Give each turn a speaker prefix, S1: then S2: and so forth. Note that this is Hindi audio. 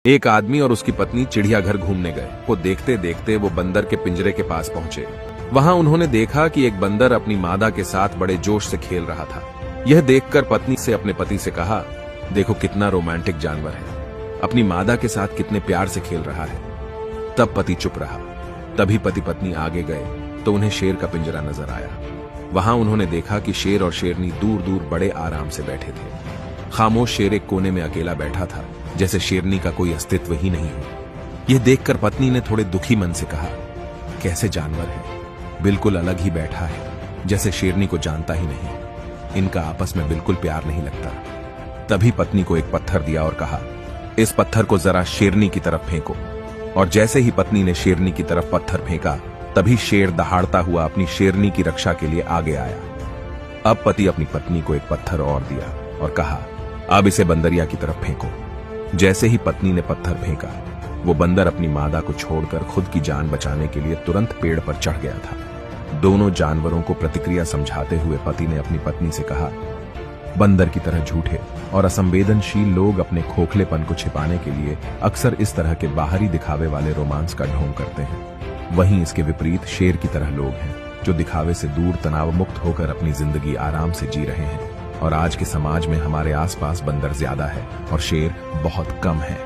S1: एक आदमी और उसकी पत्नी चिड़ियाघर घूमने गए। वो देखते देखते वो बंदर के पिंजरे के पास पहुंचे। वहां उन्होंने देखा कि एक बंदर अपनी मादा के साथ बड़े जोश से खेल रहा था। यह देखकर पत्नी से अपने पति से कहा, देखो कितना रोमांटिक जानवर है, अपनी मादा के साथ कितने प्यार से खेल रहा है। तब पति चुप रहा। तभी पति पत्नी आगे गए तो उन्हें शेर का पिंजरा नजर आया। वहां उन्होंने देखा कि शेर और शेरनी दूर दूर बड़े आराम से बैठे थे। खामोश शेर एक कोने में अकेला बैठा था, जैसे शेरनी का कोई अस्तित्व ही नहीं हो। यह देखकर पत्नी ने थोड़े दुखी मन से कहा, कैसे जानवर है, बिल्कुल अलग ही बैठा है, जैसे शेरनी को जानता ही नहीं। इनका आपस में बिल्कुल प्यार नहीं लगता। तभी पत्नी को एक पत्थर दिया और कहा, इस पत्थर को जरा शेरनी की तरफ फेंको। और जैसे ही पत्नी ने शेरनी की तरफ पत्थर फेंका, तभी शेर दहाड़ता हुआ अपनी शेरनी की रक्षा के लिए आगे आया। अब पति अपनी पत्नी को एक पत्थर और दिया और कहा, अब इसे बंदरिया की तरफ फेंको। जैसे ही पत्नी ने पत्थर फेंका, वो बंदर अपनी मादा को छोड़कर खुद की जान बचाने के लिए तुरंत पेड़ पर चढ़ गया था। दोनों जानवरों को प्रतिक्रिया समझाते हुए पति ने अपनी पत्नी से कहा, बंदर की तरह झूठे और असंवेदनशील लोग अपने खोखलेपन को छिपाने के लिए अक्सर इस तरह के बाहरी दिखावे वाले रोमांस का ढोंग करते हैं। वहीं इसके विपरीत शेर की तरह लोग हैं, जो दिखावे से दूर तनाव मुक्त होकर अपनी जिंदगी आराम से जी रहे हैं। और आज के समाज में हमारे आसपास बंदर ज्यादा है और शेर बहुत कम है।